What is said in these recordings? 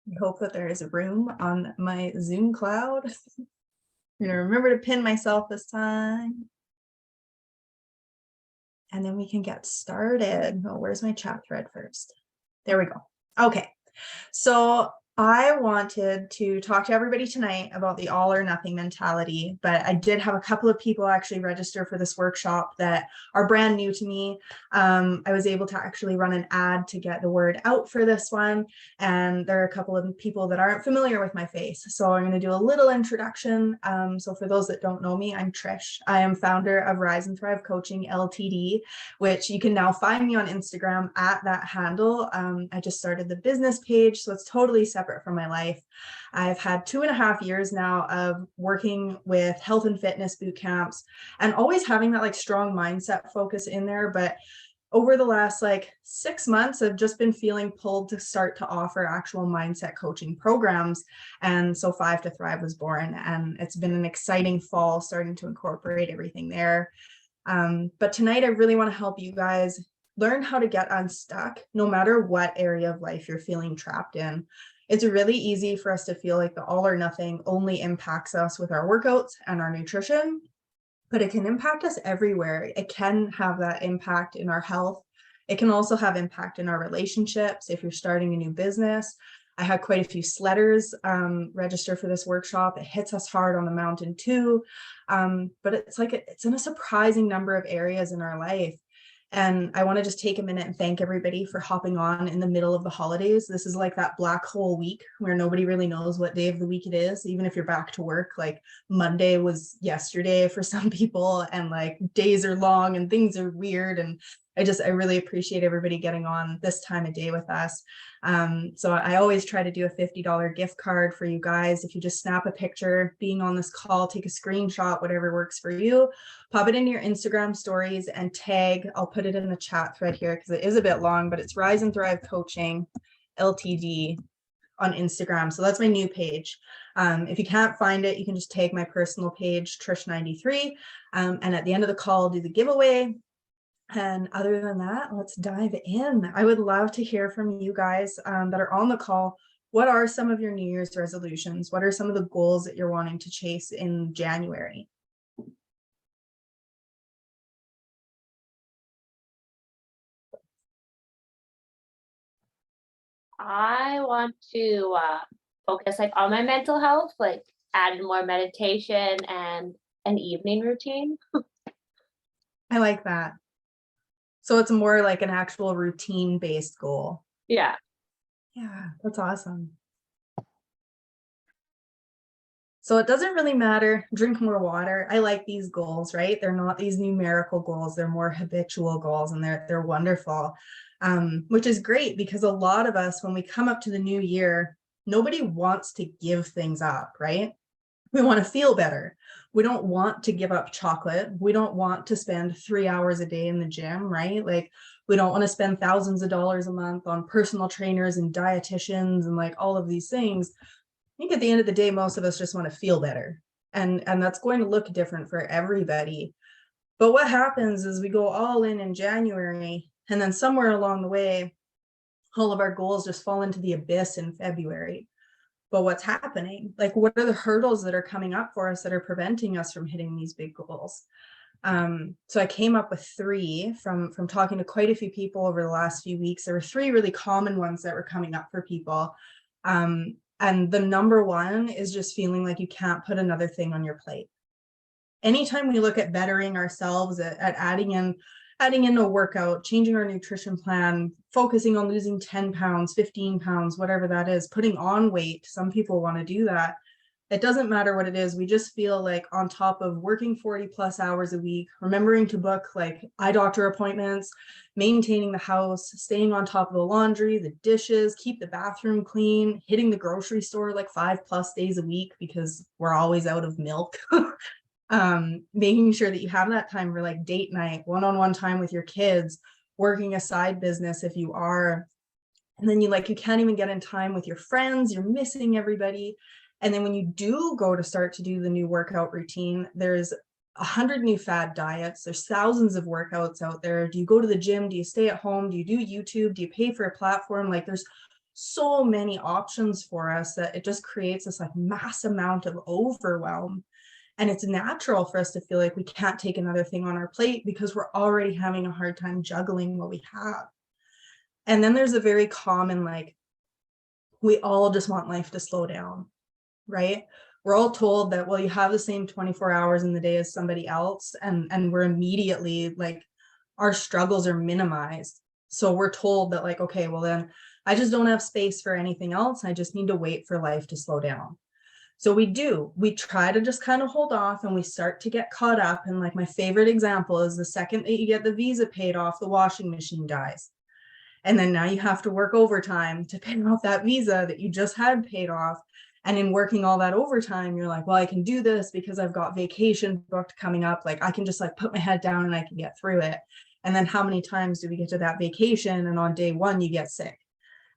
I hope that there is room on my Zoom cloud. I'm gonna remember to pin myself this time. And then we can get started. Oh, where's my chat thread first? There we go. Okay. So I wanted to talk to everybody tonight about the all or nothing mentality, but I did have a couple of people actually register for this workshop that are brand new to me. I was able to actually run an ad to get the word out for this one, and there are a couple of people that aren't familiar with my face. So I'm going to do a little introduction. So for those that don't know me, I'm Trish. I am founder of Rise and Thrive Coaching Ltd, which you can now find me on Instagram at that handle. I just started the business page, so it's totally separate from my life. I've had 2.5 years now of working with health and fitness boot camps and always having that strong mindset focus in there. But over the last 6 months, I've just been feeling pulled to start to offer actual mindset coaching programs. And so 5 to Thrive was born, and it's been an exciting fall starting to incorporate everything there. But tonight, I really want to help you guys learn how to get unstuck no matter what area of life you're feeling trapped in. It's really easy for us to feel like the all or nothing only impacts us with our workouts and our nutrition, but it can impact us everywhere. It can have that impact in our health. It can also have impact in our relationships. If you're starting a new business, I had quite a few sledders register for this workshop. It hits us hard on the mountain too. But it's in a surprising number of areas in our life. And I want to just take a minute and thank everybody for hopping on in the middle of the holidays. This is like that black hole week where nobody really knows what day of the week it is, even if you're back to work. Like Monday was yesterday for some people, and days are long and things are weird. And I really appreciate everybody getting on this time of day with us. So I always try to do a $50 gift card for you guys. If you just snap a picture being on this call, take a screenshot, whatever works for you, pop it into your Instagram stories and tag. I'll put it in the chat thread here because it is a bit long, but it's Rise and Thrive Coaching Ltd on Instagram. So that's my new page. If you can't find it, you can just tag my personal page, Trish93. And at the end of the call, I'll do the giveaway. And other than that, let's dive in. I would love to hear from you guys that are on the call. What are some of your New Year's resolutions? What are some of the goals that you're wanting to chase in January? I want to focus on my mental health, add more meditation and an evening routine. I like that. So it's more like an actual routine-based goal. Yeah. Yeah, that's awesome. So it doesn't really matter, drink more water. I like these goals, right? They're not these numerical goals, they're more habitual goals, and they're wonderful, which is great because a lot of us, when we come up to the new year, nobody wants to give things up, right? We want to feel better. We don't want to give up chocolate. We don't want to spend 3 hours a day in the gym, right? We don't want to spend thousands of dollars a month on personal trainers and dietitians and all of these things. I think at the end of the day, most of us just want to feel better. And that's going to look different for everybody. But what happens is we go all in January, and then somewhere along the way, all of our goals just fall into the abyss in February. But what's happening? What are the hurdles that are coming up for us that are preventing us from hitting these big goals? So I came up with 3 from talking to quite a few people over the last few weeks. There were 3 really common ones that were coming up for people. And the number one is just feeling like you can't put another thing on your plate. Anytime we look at bettering ourselves, at adding in a workout, changing our nutrition plan, focusing on losing 10 pounds, 15 pounds, whatever that is, putting on weight, some people want to do that. It doesn't matter what it is. We just feel like on top of working 40 plus hours a week, remembering to book eye doctor appointments, maintaining the house, staying on top of the laundry, the dishes, keep the bathroom clean, hitting the grocery store 5+ days a week because we're always out of milk. Making sure that you have that time for date night, one-on-one time with your kids, working a side business if you are, and then you can't even get in time with your friends, you're missing everybody. And then when you do go to start to do the new workout routine, there's 100 new fad diets, there's thousands of workouts out there. Do you go to the gym? Do you stay at home? Do you do YouTube? Do you pay for a platform? There's so many options for us that it just creates this like mass amount of overwhelm. And it's natural for us to feel like we can't take another thing on our plate because we're already having a hard time juggling what we have. And then there's a very common, like, we all just want life to slow down, right? We're all told that, well, you have the same 24 hours in the day as somebody else, and we're immediately like, our struggles are minimized. So we're told that, like, okay, well, then I just don't have space for anything else. I just need to wait for life to slow down. So we try to just kind of hold off, and we start to get caught up. And like, my favorite example is the second that you get the visa paid off, the washing machine dies. And then now you have to work overtime to pay off that visa that you just had paid off. And in working all that overtime, you're like, well, I can do this because I've got vacation booked coming up. Like, I can just like put my head down and I can get through it. And then how many times do we get to that vacation and on day one you get sick?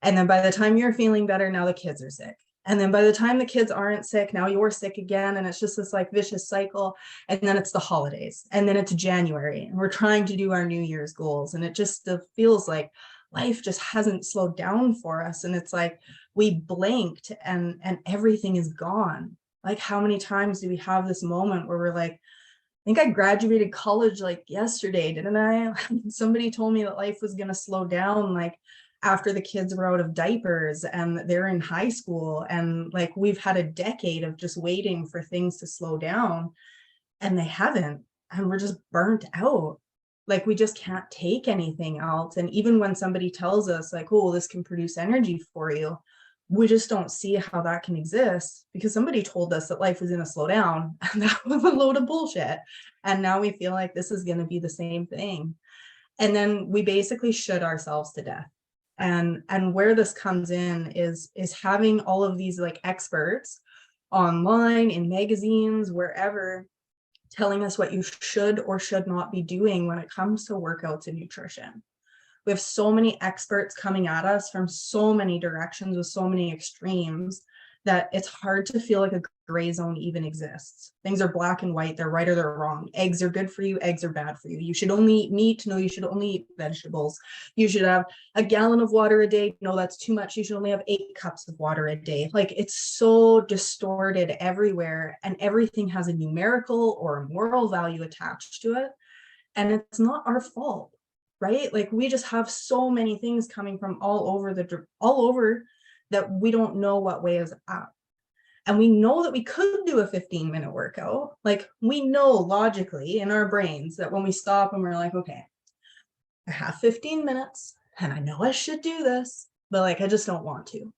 And then by the time you're feeling better, now the kids are sick. And then by the time the kids aren't sick, now you're sick again. And it's just this like vicious cycle. And then it's the holidays. And then it's January. And we're trying to do our New Year's goals. And it just feels like life just hasn't slowed down for us. And it's like we blinked and everything is gone. Like, how many times do we have this moment where we're like, I think I graduated college like yesterday, didn't I? Somebody told me that life was going to slow down like after the kids were out of diapers and they're in high school. And like, we've had a decade of just waiting for things to slow down, and they haven't. And we're just burnt out. Like, we just can't take anything else. And even when somebody tells us like, oh, this can produce energy for you, we just don't see how that can exist because somebody told us that life was going to slow down, and that was a load of bullshit. And now we feel like this is going to be the same thing. And then we basically should ourselves to death. And where this comes in is having all of these like experts online, in magazines, wherever, telling us what you should or should not be doing when it comes to workouts and nutrition. We have so many experts coming at us from so many directions with so many extremes that it's hard to feel like a gray zone even exists. Things are black and white, they're right or they're wrong. Eggs are good for you, eggs are bad for you. You should only eat meat, no, you should only eat vegetables. You should have a gallon of water a day, no, that's too much. You should only have 8 cups of water a day. Like, it's so distorted everywhere, and everything has a numerical or a moral value attached to it. And it's not our fault, right? Like, we just have so many things coming from all over that we don't know what way is up. And we know that we could do a 15-minute workout. Like, we know logically in our brains that when we stop and we're like, okay, I have 15 minutes and I know I should do this, but like, I just don't want to,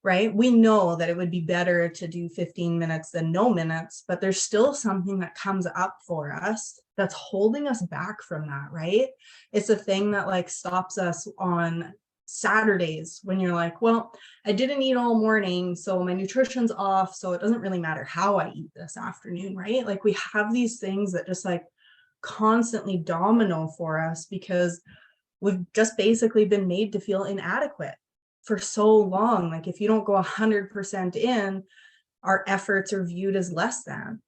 right? We know that it would be better to do 15 minutes than no minutes, but there's still something that comes up for us that's holding us back from that, right? It's a thing that like stops us on Saturdays when you're like, well, I didn't eat all morning, so my nutrition's off, so it doesn't really matter how I eat this afternoon, right? Like, we have these things that just like constantly domino for us because we've just basically been made to feel inadequate for so long. Like, if you don't go 100% in, our efforts are viewed as less than.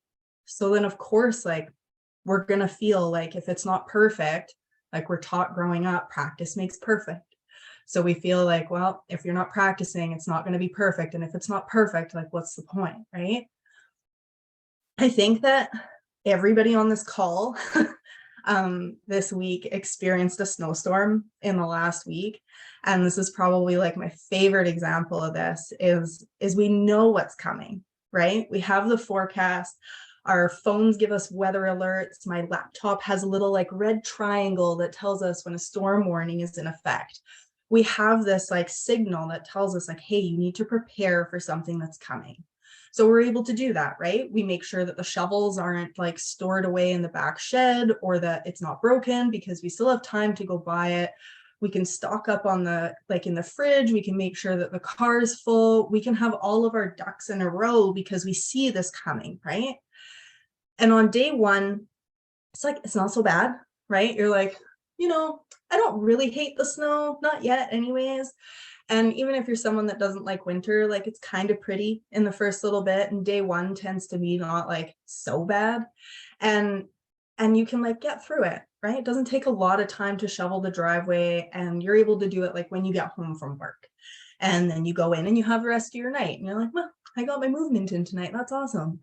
So then of course, like, we're going to feel like if it's not perfect, like we're taught growing up, practice makes perfect. So we feel like, well, if you're not practicing, it's not going to be perfect. And if it's not perfect, like, what's the point, right? I think that everybody on this call this week experienced a snowstorm in the last week. And this is probably like my favorite example of this is we know what's coming, right? We have the forecast. Our phones give us weather alerts. My laptop has a little like red triangle that tells us when a storm warning is in effect. We have this like signal that tells us like, hey, you need to prepare for something that's coming. So we're able to do that, right? We make sure that the shovels aren't like stored away in the back shed, or that it's not broken because we still have time to go buy it. We can stock up on the, like, in the fridge. We can make sure that the car is full. We can have all of our ducks in a row because we see this coming, right? And on day one, it's like, it's not so bad, right? You're like, I don't really hate the snow, not yet anyways. And even if you're someone that doesn't like winter, like, it's kind of pretty in the first little bit, and day one tends to be not like so bad. And you can like get through it, right? It doesn't take a lot of time to shovel the driveway, and you're able to do it like when you get home from work. And then you go in and you have the rest of your night. And you're like, well, I got my movement in tonight. That's awesome.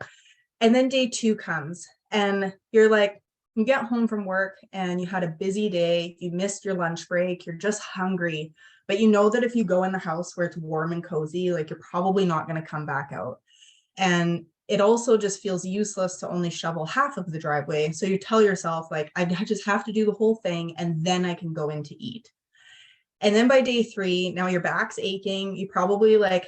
And then day 2 comes and you're like, you get home from work and you had a busy day. You missed your lunch break. You're just hungry. But you know that if you go in the house where it's warm and cozy, like you're probably not going to come back out. And it also just feels useless to only shovel half of the driveway. So you tell yourself, like, I just have to do the whole thing and then I can go in to eat. And then by day 3, now your back's aching. You probably like,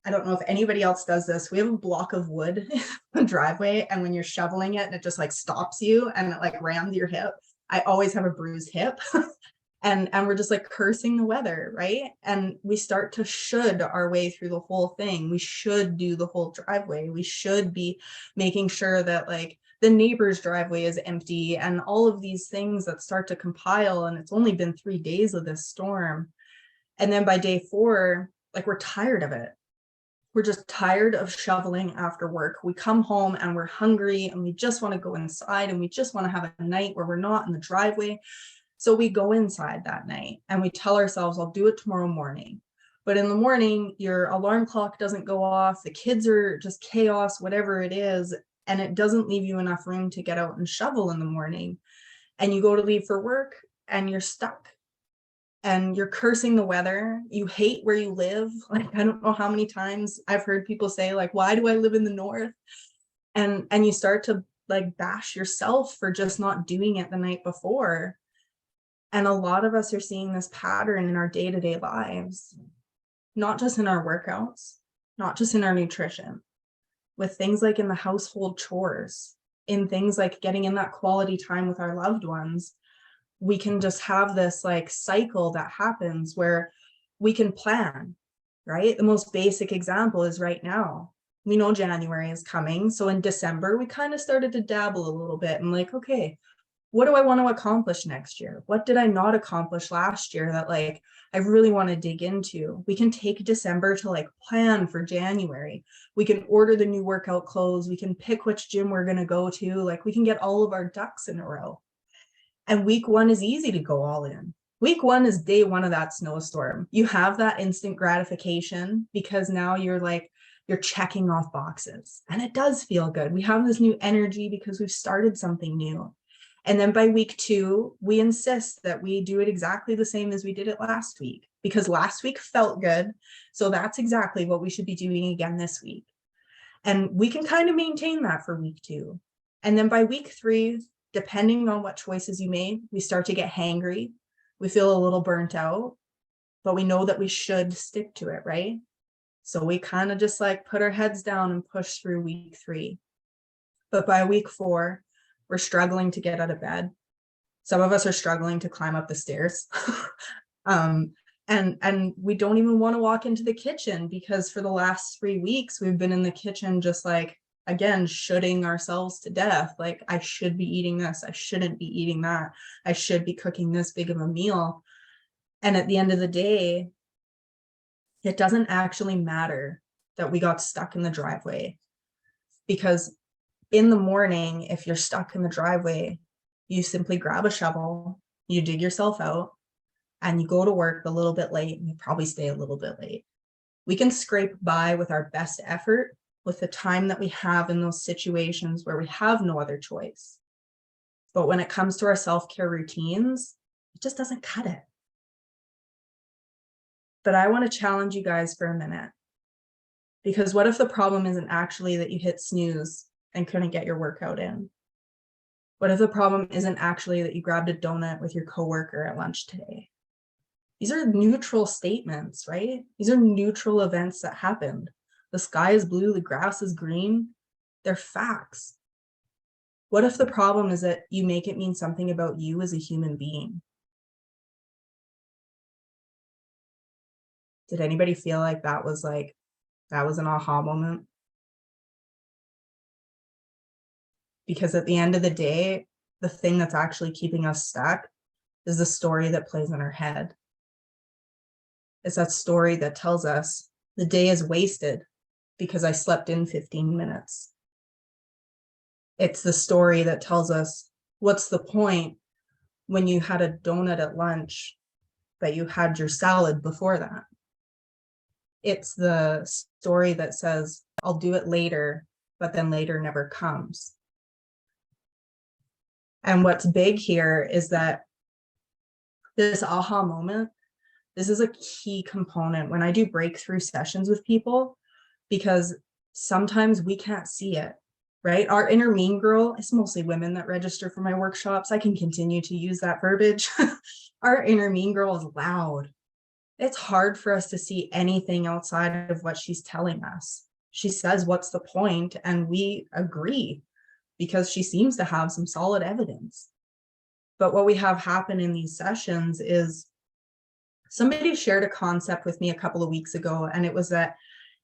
I don't know if anybody else does this. We have a block of wood in the driveway, and when you're shoveling it and it just like stops you and it like rams your hip, I always have a bruised hip. And we're just like cursing the weather, right? And we start to should our way through the whole thing. We should do the whole driveway. We should be making sure that like the neighbor's driveway is empty and all of these things that start to compile. And it's only been 3 days of this storm. And then by day 4, like we're tired of it. We're just tired of shoveling after work. We come home and we're hungry and we just want to go inside and we just want to have a night where we're not in the driveway. So we go inside that night and we tell ourselves, I'll do it tomorrow morning. But in the morning, your alarm clock doesn't go off. The kids are just chaos, whatever it is. And it doesn't leave you enough room to get out and shovel in the morning. And you go to leave for work and you're stuck. And you're cursing the weather. You hate where you live. Like, I don't know how many times I've heard people say, like, why do I live in the north? And you start to like bash yourself for just not doing it the night before. And a lot of us are seeing this pattern in our day-to-day lives, not just in our workouts, not just in our nutrition, with things like in the household chores, in things like getting in that quality time with our loved ones. We can just have this like cycle that happens where we can plan, right? The most basic example is right now. We know January is coming. So in December, we kind of started to dabble a little bit and like, okay, what do I want to accomplish next year? What did I not accomplish last year that like I really want to dig into? We can take December to like plan for January. We can order the new workout clothes. We can pick which gym we're going to go to. Like we can get all of our ducks in a row. And week 1 is easy to go all in. Week 1 is day 1 of that snowstorm. You have that instant gratification because now you're checking off boxes and it does feel good. We have this new energy because we've started something new. And then by week 2, we insist that we do it exactly the same as we did it last week because last week felt good. So that's exactly what we should be doing again this week. And we can kind of maintain that for week 2. And then by week 3, depending on what choices you made, we start to get hangry. We feel a little burnt out, but we know that we should stick to it, right? So we kind of just like put our heads down and push through week 3. But by week 4, we're struggling to get out of bed. Some of us are struggling to climb up the stairs. And we don't even want to walk into the kitchen because for the last 3 weeks, we've been in the kitchen just like, again, shooting ourselves to death. Like, I should be eating this. I shouldn't be eating that. I should be cooking this big of a meal. And at the end of the day, it doesn't actually matter that we got stuck in the driveway because in the morning, if you're stuck in the driveway, you simply grab a shovel, you dig yourself out, and you go to work a little bit late, and you probably stay a little bit late. We can scrape by with our best effort with the time that we have in those situations where we have no other choice. But when it comes to our self-care routines, it just doesn't cut it. But I want to challenge you guys for a minute. Because what if the problem isn't actually that you hit snooze and couldn't get your workout in? What if the problem isn't actually that you grabbed a donut with your coworker at lunch today? These are neutral statements, right? These are neutral events that happened. The sky is blue, the grass is green. They're facts. What if the problem is that you make it mean something about you as a human being? Did anybody feel like that was an aha moment? Because at the end of the day, the thing that's actually keeping us stuck is the story that plays in our head. It's that story that tells us the day is wasted because I slept in 15 minutes. It's the story that tells us what's the point when you had a donut at lunch, but you had your salad before that. It's the story that says, I'll do it later, but then later never comes. And what's big here is that this aha moment, this is a key component when I do breakthrough sessions with people, because sometimes we can't see it, right? Our inner mean girl, it's mostly women that register for my workshops. I can continue to use that verbiage. Our inner mean girl is loud. It's hard for us to see anything outside of what she's telling us. She says, what's the point? And we agree because she seems to have some solid evidence. But what we have happen in these sessions is somebody shared a concept with me a couple of weeks ago, and it was that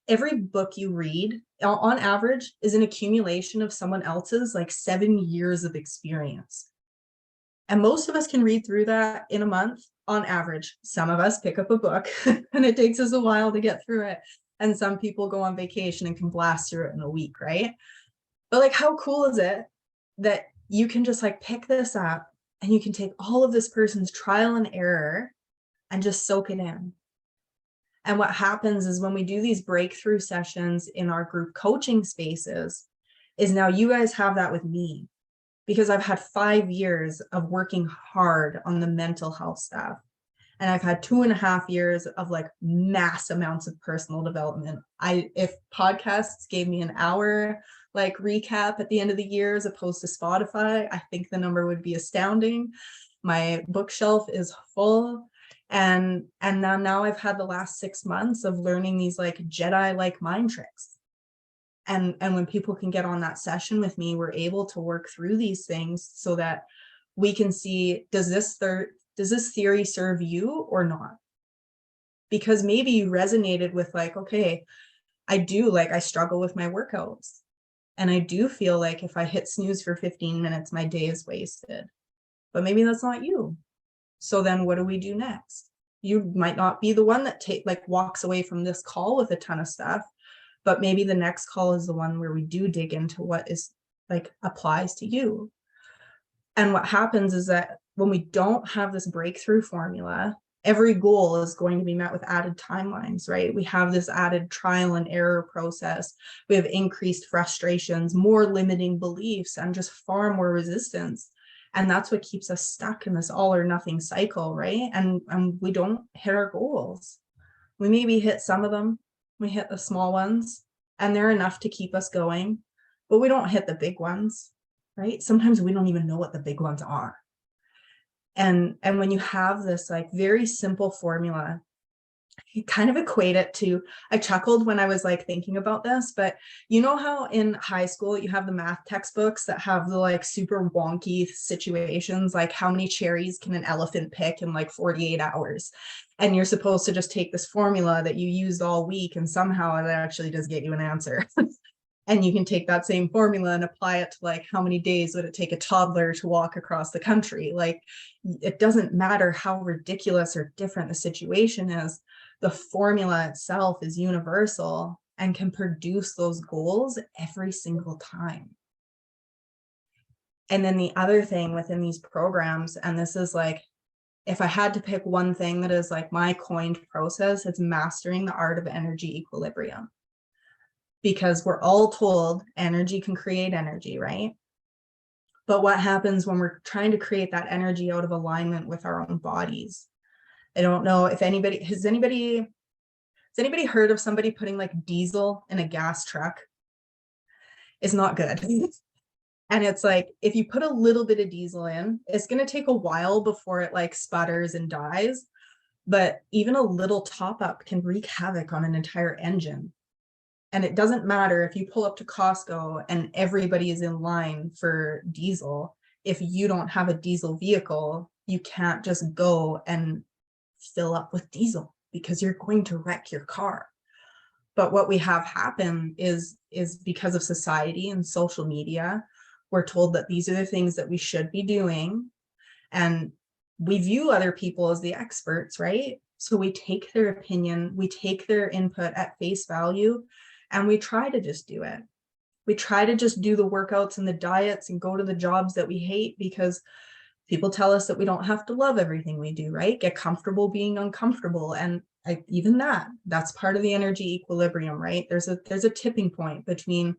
every book you read on average is an accumulation of someone else's like 7 years of experience. And most of us can read through that in a month on average. Some of us pick up a book and it takes us a while to get through it. And some people go on vacation and can blast through it in a week, right? But like, how cool is it that you can just like pick this up and you can take all of this person's trial and error and just soak it in. And what happens is when we do these breakthrough sessions in our group coaching spaces is now you guys have that with me, because I've had 5 years of working hard on the mental health stuff. And I've had 2.5 years of like mass amounts of personal development. If podcasts gave me an hour like recap at the end of the year as opposed to Spotify, I think the number would be astounding. My bookshelf is full. And now I've had the last 6 months of learning these like Jedi like mind tricks. And when people can get on that session with me, we're able to work through these things so that we can see, does this theory serve you or not? Because maybe you resonated with like, okay, I struggle with my workouts. And I do feel like if I hit snooze for 15 minutes, my day is wasted. But maybe that's not you. So then what do we do next? You might not be the one that walks away from this call with a ton of stuff, but maybe the next call is the one where we do dig into what is like applies to you. And what happens is that when we don't have this breakthrough formula, every goal is going to be met with added timelines, right? We have this added trial and error process. We have increased frustrations, more limiting beliefs, and just far more resistance. And that's what keeps us stuck in this all or nothing cycle, right? And we don't hit our goals. We maybe hit some of them. We hit the small ones, and they're enough to keep us going, but we don't hit the big ones, right? Sometimes we don't even know what the big ones are. And when you have this like very simple formula, you kind of equate it to, I chuckled when I was like thinking about this, but you know how in high school you have the math textbooks that have the like super wonky situations, like how many cherries can an elephant pick in like 48 hours? And you're supposed to just take this formula that you used all week and somehow it actually does get you an answer. And you can take that same formula and apply it to like how many days would it take a toddler to walk across the country? Like it doesn't matter how ridiculous or different the situation is. The formula itself is universal and can produce those goals every single time. And then the other thing within these programs, and this is like, if I had to pick one thing that is like my coined process, it's mastering the art of energy equilibrium. Because we're all told energy can create energy, right? But what happens when we're trying to create that energy out of alignment with our own bodies? I don't know if anybody has anybody heard of somebody putting like diesel in a gas truck? It's not good. And it's like, if you put a little bit of diesel in, it's going to take a while before it like sputters and dies. But even a little top up can wreak havoc on an entire engine. And it doesn't matter if you pull up to Costco and everybody is in line for diesel. If you don't have a diesel vehicle, you can't just go and fill up with diesel because you're going to wreck your car. But what we have happen is because of society and social media, we're told that these are the things that we should be doing. And we view other people as the experts, right? So we take their opinion, we take their input at face value, and we try to just do it. We try to just do the workouts and the diets and go to the jobs that we hate because People tell us that we don't have to love everything we do, right? Get comfortable being uncomfortable. And even that's part of the energy equilibrium, right? There's a tipping point between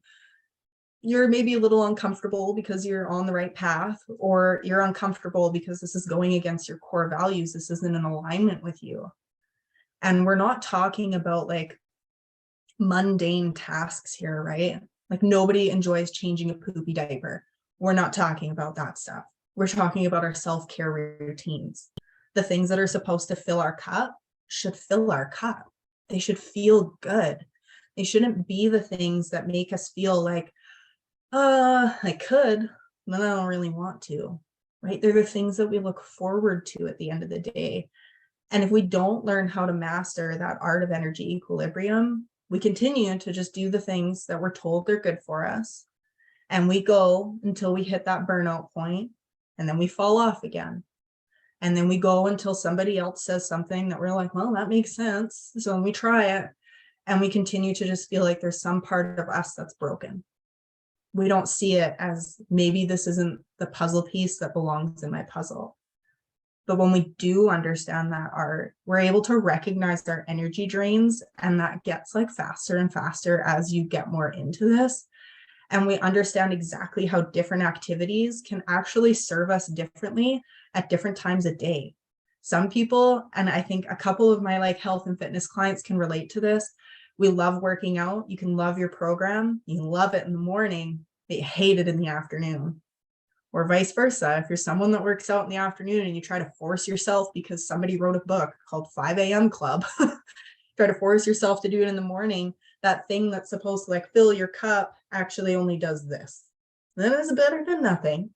you're maybe a little uncomfortable because you're on the right path, or you're uncomfortable because this is going against your core values. This isn't in alignment with you. And we're not talking about like mundane tasks here, right? Like nobody enjoys changing a poopy diaper. We're not talking about that stuff. We're talking about our self-care routines. The things that are supposed to fill our cup should fill our cup. They should feel good. They shouldn't be the things that make us feel like, I could, but I don't really want to, right? They're the things that we look forward to at the end of the day. And if we don't learn how to master that art of energy equilibrium, we continue to just do the things that we're told they're good for us. And we go until we hit that burnout point, and then we fall off again. And then we go until somebody else says something that we're like, well, that makes sense. So we try it, and we continue to just feel like there's some part of us that's broken. We don't see it as maybe this isn't the puzzle piece that belongs in my puzzle. But when we do understand that art, we're able to recognize our energy drains, and that gets like faster and faster as you get more into this. And we understand exactly how different activities can actually serve us differently at different times of day. Some people, and I think a couple of my like health and fitness clients can relate to this. We love working out. You can love your program. You love it in the morning, but you hate it in the afternoon. Or vice versa. If you're someone that works out in the afternoon and you try to force yourself because somebody wrote a book called 5 a.m. Club, try to force yourself to do it in the morning, that thing that's supposed to like fill your cup actually only does this. That is better than nothing.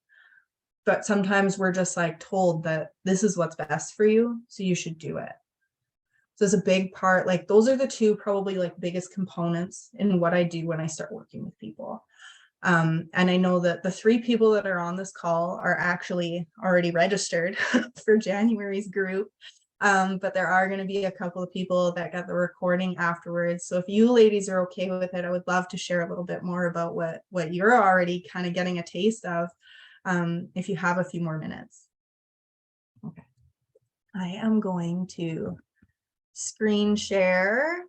But sometimes we're just like told that this is what's best for you, so you should do it. So it's a big part, like those are the two probably like biggest components in what I do when I start working with people. And I know that the 3 people that are on this call are actually already registered for January's group. But there are going to be a couple of people that got the recording afterwards. So if you ladies are okay with it, I would love to share a little bit more about what you're already kind of getting a taste of, if you have a few more minutes. Okay. I am going to screen share.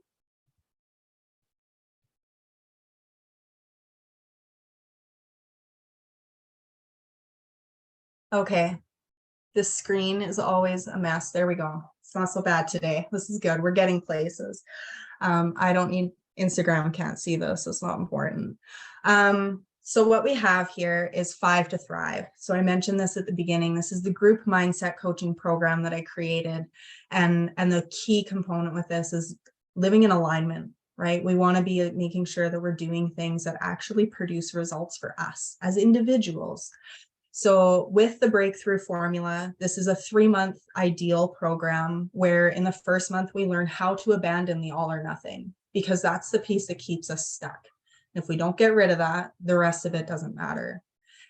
Okay. This screen is always a mess. There we go. It's not so bad today. This is good. We're getting places. I don't need Instagram, can't see this. It's not important. So what we have here is 5 to Thrive. So I mentioned this at the beginning. This is the group mindset coaching program that I created. And the key component with this is living in alignment, right? We want to be making sure that we're doing things that actually produce results for us as individuals. So with the breakthrough formula, this is a 3-month ideal program where in the first month, we learn how to abandon the all or nothing, because that's the piece that keeps us stuck. If we don't get rid of that, the rest of it doesn't matter.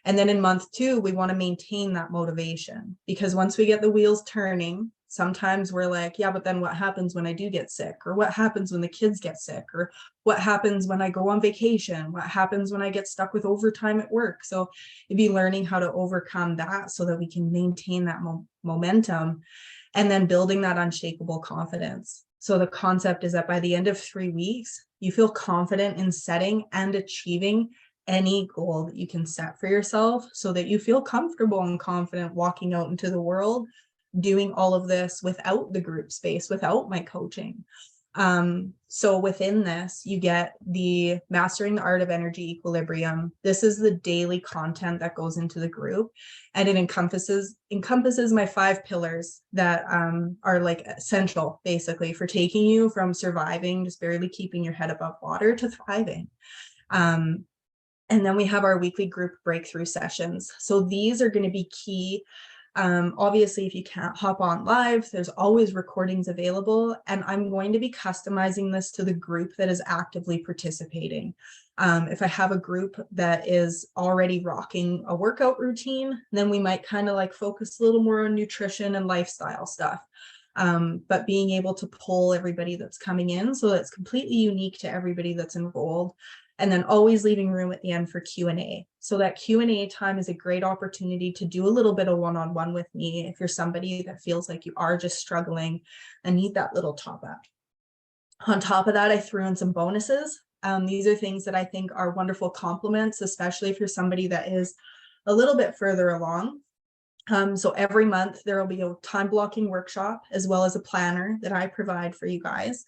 And then in month 2, we want to maintain that motivation, because once we get the wheels turning, sometimes we're like, yeah, but then what happens when I do get sick? Or what happens when the kids get sick? Or what happens when I go on vacation? What happens when I get stuck with overtime at work? So it'd be learning how to overcome that so that we can maintain that momentum, and then building that unshakable confidence. So the concept is that by the end of 3 weeks, you feel confident in setting and achieving any goal that you can set for yourself, so that you feel comfortable and confident walking out into the world, doing all of this without the group space, without my coaching. So within this, you get the Mastering the Art of Energy Equilibrium. This is the daily content that goes into the group, and it encompasses my 5 pillars that are like essential basically for taking you from surviving, just barely keeping your head above water, to thriving. And then we have our weekly group breakthrough sessions. So these are going to be key. Obviously, if you can't hop on live, there's always recordings available, and I'm going to be customizing this to the group that is actively participating. If I have a group that is already rocking a workout routine, then we might kind of like focus a little more on nutrition and lifestyle stuff. But being able to pull everybody that's coming in so that it's completely unique to everybody that's enrolled. And then always leaving room at the end for Q&A. So that Q&A time is a great opportunity to do a little bit of one-on-one with me if you're somebody that feels like you are just struggling and need that little top up. On top of that, I threw in some bonuses. These are things that I think are wonderful compliments, especially if you're somebody that is a little bit further along. So every month there will be a time blocking workshop as well as a planner that I provide for you guys.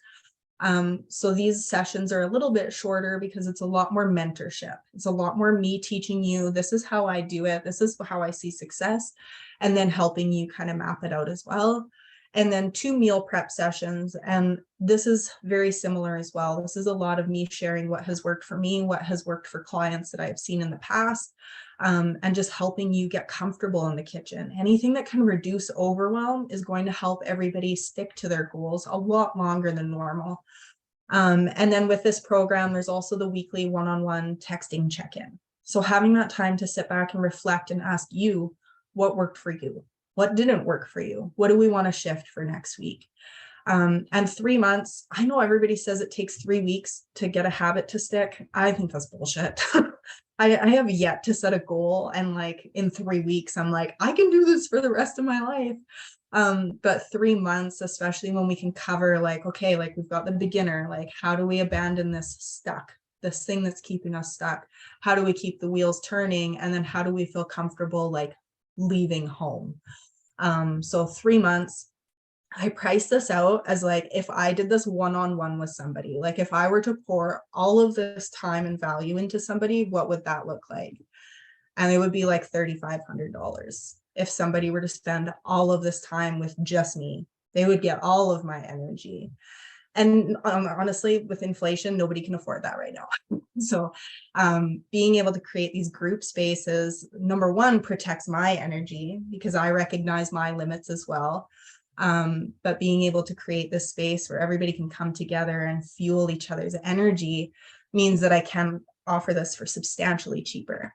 So these sessions are a little bit shorter because it's a lot more mentorship. It's a lot more me teaching you, this is how I do it. This is how I see success, and then helping you kind of map it out as well. And then 2 meal prep sessions. And this is very similar as well. This is a lot of me sharing what has worked for me, what has worked for clients that I've seen in the past, and just helping you get comfortable in the kitchen. Anything that can reduce overwhelm is going to help everybody stick to their goals a lot longer than normal. And then with this program, there's also the weekly one-on-one texting check-in. So having that time to sit back and reflect and ask you what worked for you, what didn't work for you, what do we want to shift for next week? And 3 months, I know everybody says it takes 3 weeks to get a habit to stick. I think that's bullshit. I have yet to set a goal and like in 3 weeks, I'm like, I can do this for the rest of my life. But 3 months, especially when we can cover like, okay, like we've got the beginner, like how do we abandon this thing that's keeping us stuck? How do we keep the wheels turning? And then how do we feel comfortable like leaving home? So 3 months, I priced this out as like, if I did this one-on-one with somebody, like if I were to pour all of this time and value into somebody, what would that look like? And it would be like $3,500. If somebody were to spend all of this time with just me, they would get all of my energy. And honestly, with inflation, nobody can afford that right now. So being able to create these group spaces, number one, protects my energy because I recognize my limits as well. But being able to create this space where everybody can come together and fuel each other's energy means that I can offer this for substantially cheaper.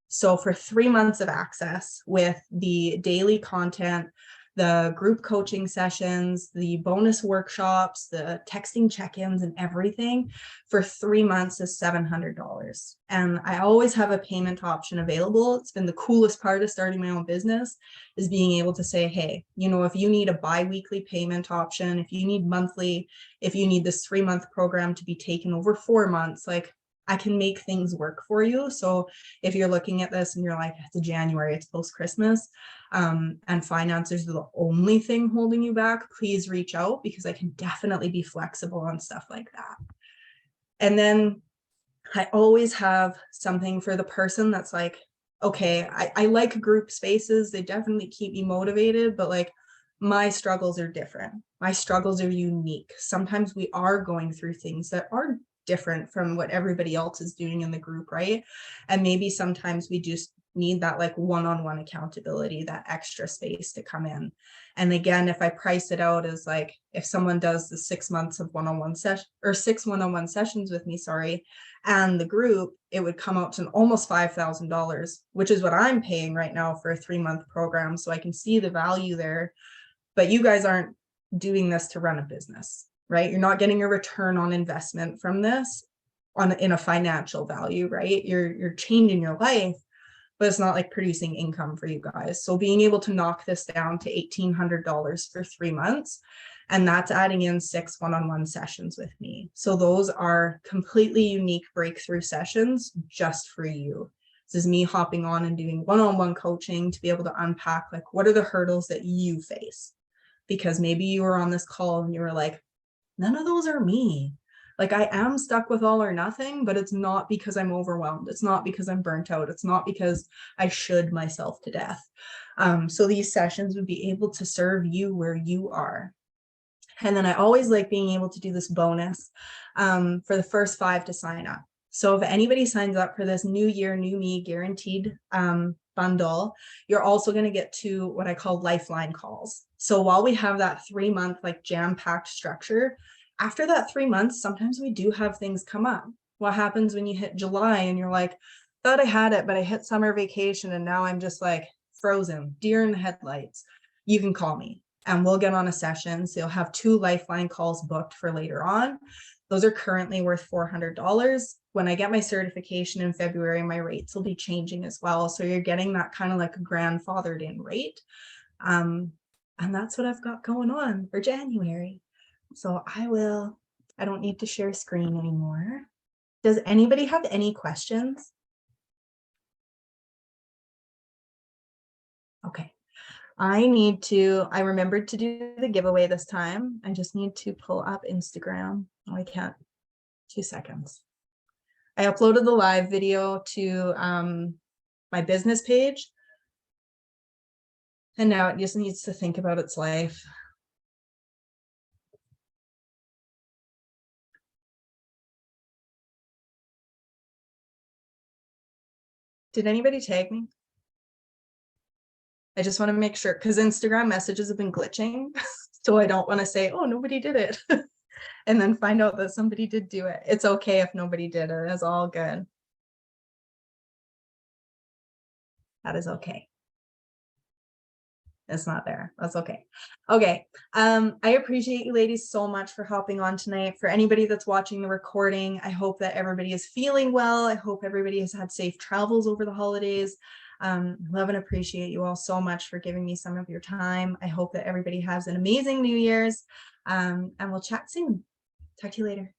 So for 3 months of access with the daily content, the group coaching sessions, the bonus workshops, the texting check-ins and everything for 3 months is $700. And I always have a payment option available. It's been the coolest part of starting my own business is being able to say, hey, you know, if you need a bi-weekly payment option, if you need monthly, if you need this 3-month program to be taken over 4 months, like I can make things work for you. So if you're looking at this and you're like, it's January, it's post-Christmas, and finances are the only thing holding you back, please reach out because I can definitely be flexible on stuff like that. And then I always have something for the person that's like, okay, I like group spaces. They definitely keep me motivated, but like my struggles are different. My struggles are unique. Sometimes we are going through things that are different from what everybody else is doing in the group, right? And maybe sometimes we just need that like one-on-one accountability, that extra space to come in. And again, if I price it out as like, if someone does the 6 months of one-on-one session or 6 one-on-one sessions with me, and the group, it would come out to almost $5,000, which is what I'm paying right now for a 3-month program. So I can see the value there, but you guys aren't doing this to run a business, right? You're not getting a return on investment from this in a financial value, right? You're changing your life, but it's not like producing income for you guys. So being able to knock this down to $1,800 for 3 months, and that's adding in 6 one-on-one sessions with me. So those are completely unique breakthrough sessions just for you. This is me hopping on and doing one-on-one coaching to be able to unpack like, what are the hurdles that you face? Because maybe you were on this call and you were like, none of those are me. Like I am stuck with all or nothing, but it's not because I'm overwhelmed. It's not because I'm burnt out. It's not because I should myself to death. So these sessions would be able to serve you where you are. And then I always like being able to do this bonus for the first 5 to sign up. So if anybody signs up for this New Year, New Me guaranteed bundle, you're also going to get 2 what I call lifeline calls. So while we have that 3-month like jam-packed structure, after that 3 months, sometimes we do have things come up. What happens when you hit July and you're like, thought I had it, but I hit summer vacation and now I'm just like frozen, deer in the headlights. You can call me and we'll get on a session. So you'll have 2 lifeline calls booked for later on. Those are currently worth $400. When I get my certification in February, my rates will be changing as well. So you're getting that kind of like a grandfathered in rate. And that's what I've got going on for January. So I don't need to share screen anymore. Does anybody have any questions? Okay. I remembered to do the giveaway this time. I just need to pull up Instagram. Oh, I can't. 2 seconds. I uploaded the live video to my business page. And now it just needs to think about its life. Did anybody tag me? I just want to make sure, because Instagram messages have been glitching. So I don't want to say, oh, nobody did it. And then find out that somebody did do it. It's okay if nobody did it. It's all good. That is okay. It's not there. That's okay. Okay. I appreciate you ladies so much for hopping on tonight. For anybody that's watching the recording, I hope that everybody is feeling well. I hope everybody has had safe travels over the holidays. Love and appreciate you all so much for giving me some of your time. I hope that everybody has an amazing New Year's. And we'll chat soon. Talk to you later.